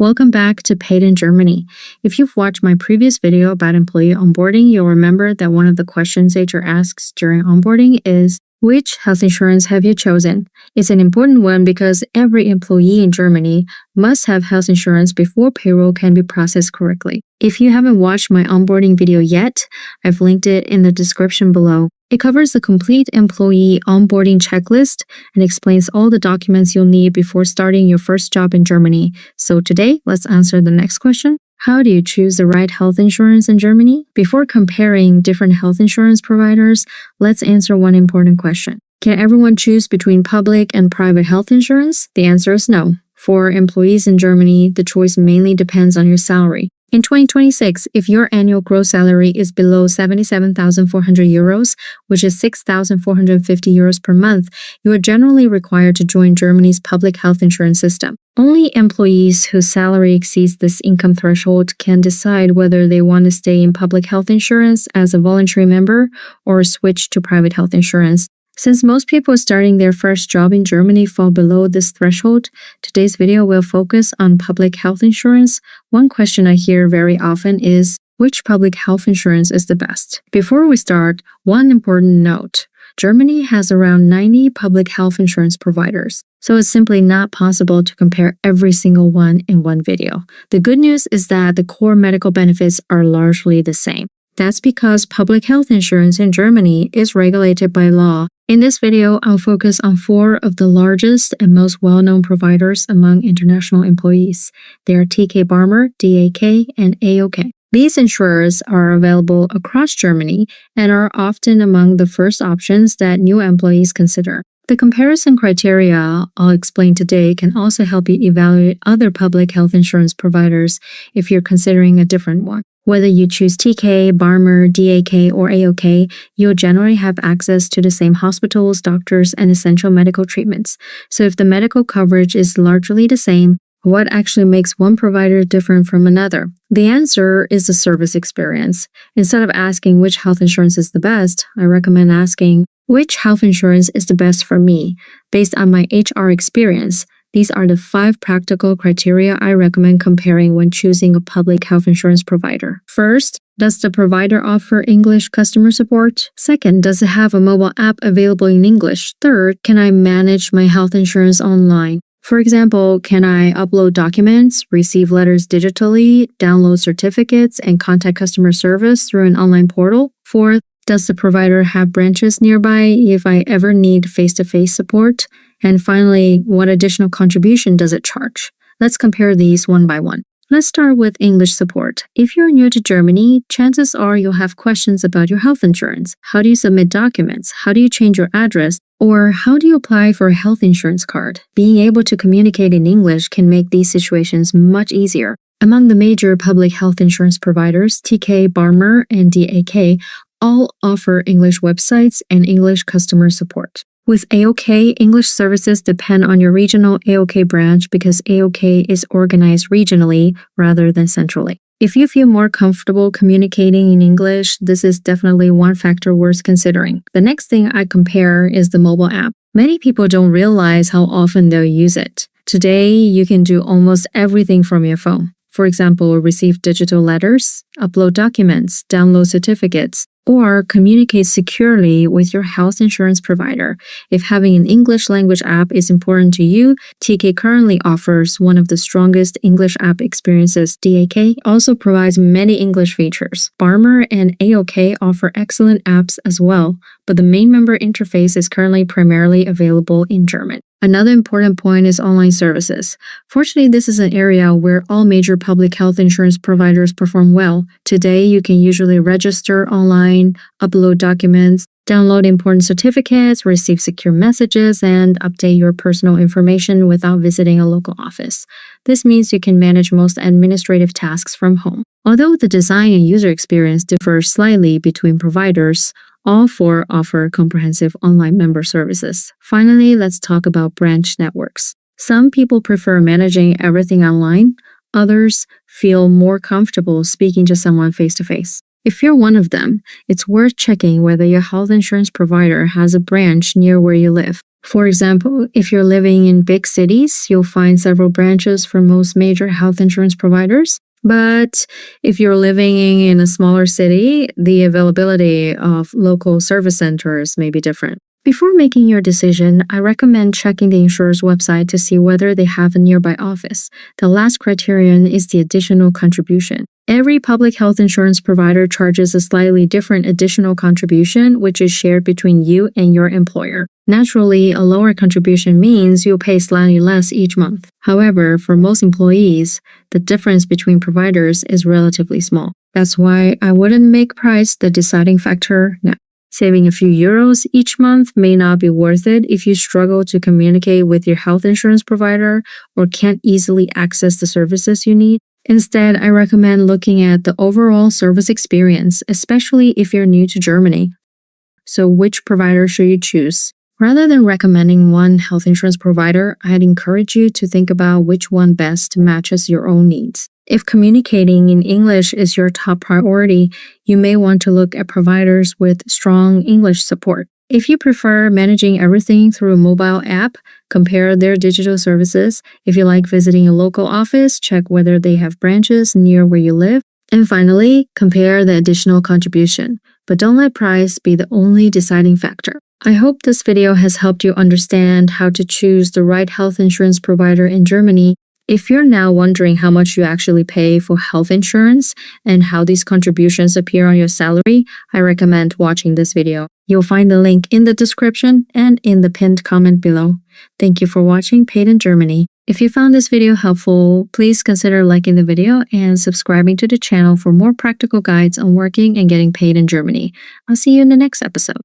Welcome back to Paid in Germany. If you've watched my previous video about employee onboarding, you'll remember that one of the questions HR asks during onboarding is, which health insurance have you chosen? It's an important one because every employee in Germany must have health insurance before payroll can be processed correctly. If you haven't watched my onboarding video yet, I've linked it in the description below. It covers the complete employee onboarding checklist and explains all the documents you'll need before starting your first job in Germany. So today, let's answer the next question. How do you choose the right health insurance in Germany? Before comparing different health insurance providers, let's answer one important question. Can everyone choose between public and private health insurance? The answer is no. For employees in Germany, the choice mainly depends on your salary. In 2026, if your annual gross salary is below 77,400 euros, which is 6,450 euros per month, you are generally required to join Germany's public health insurance system. Only employees whose salary exceeds this income threshold can decide whether they want to stay in public health insurance as a voluntary member or switch to private health insurance. Since most people starting their first job in Germany fall below this threshold, today's video will focus on public health insurance. One question I hear very often is, which public health insurance is the best? Before we start, one important note. Germany has around 90 public health insurance providers, so it's simply not possible to compare every single one in one video. The good news is that the core medical benefits are largely the same. That's because public health insurance in Germany is regulated by law. In this video, I'll focus on 4 of the largest and most well-known providers among international employees. They are TK Barmer, DAK, and AOK. These insurers are available across Germany and are often among the first options that new employees consider. The comparison criteria I'll explain today can also help you evaluate other public health insurance providers if you're considering a different one. Whether you choose TK, Barmer, DAK, or AOK, you'll generally have access to the same hospitals, doctors, and essential medical treatments. So if the medical coverage is largely the same, what actually makes one provider different from another? The answer is the service experience. Instead of asking which health insurance is the best, I recommend asking, which health insurance is the best for me? Based on my HR experience, these are the 5 practical criteria I recommend comparing when choosing a public health insurance provider. First, does the provider offer English customer support? Second, does it have a mobile app available in English? Third, can I manage my health insurance online? For example, can I upload documents, receive letters digitally, download certificates, and contact customer service through an online portal? Fourth, does the provider have branches nearby if I ever need face-to-face support? And finally, what additional contribution does it charge? Let's compare these one by one. Let's start with English support. If you're new to Germany, chances are you'll have questions about your health insurance. How do you submit documents? How do you change your address? Or how do you apply for a health insurance card? Being able to communicate in English can make these situations much easier. Among the major public health insurance providers, TK, Barmer, and DAK all offer English websites and English customer support. With AOK, English services depend on your regional AOK branch because AOK is organized regionally rather than centrally. If you feel more comfortable communicating in English, this is definitely one factor worth considering. The next thing I compare is the mobile app. Many people don't realize how often they'll use it. Today, you can do almost everything from your phone. For example, receive digital letters, upload documents, download certificates, or communicate securely with your health insurance provider. If having an English language app is important to you, TK currently offers one of the strongest English app experiences. DAK also provides many English features. Barmer and AOK offer excellent apps as well, but the main member interface is currently primarily available in German. Another important point is online services. Fortunately, this is an area where all major public health insurance providers perform well. Today, you can usually register online, upload documents, download important certificates, receive secure messages, and update your personal information without visiting a local office. This means you can manage most administrative tasks from home. Although the design and user experience differ slightly between providers, all 4 offer comprehensive online member services. Finally, let's talk about branch networks. Some people prefer managing everything online. Others feel more comfortable speaking to someone face-to-face. If you're one of them, it's worth checking whether your health insurance provider has a branch near where you live. For example, if you're living in big cities, you'll find several branches for most major health insurance providers. But if you're living in a smaller city, the availability of local service centers may be different. Before making your decision, I recommend checking the insurer's website to see whether they have a nearby office. The last criterion is the additional contribution. Every public health insurance provider charges a slightly different additional contribution, which is shared between you and your employer. Naturally, a lower contribution means you'll pay slightly less each month. However, for most employees, the difference between providers is relatively small. That's why I wouldn't make price the deciding factor now. Saving a few euros each month may not be worth it if you struggle to communicate with your health insurance provider or can't easily access the services you need. Instead, I recommend looking at the overall service experience, especially if you're new to Germany. So which provider should you choose? Rather than recommending one health insurance provider, I'd encourage you to think about which one best matches your own needs. If communicating in English is your top priority, you may want to look at providers with strong English support. If you prefer managing everything through a mobile app, compare their digital services. If you like visiting a local office, check whether they have branches near where you live. And finally, compare the additional contribution. But don't let price be the only deciding factor. I hope this video has helped you understand how to choose the right health insurance provider in Germany. If you're now wondering how much you actually pay for health insurance and how these contributions appear on your salary, I recommend watching this video. You'll find the link in the description and in the pinned comment below. Thank you for watching Paid in Germany. If you found this video helpful, please consider liking the video and subscribing to the channel for more practical guides on working and getting paid in Germany. I'll see you in the next episode.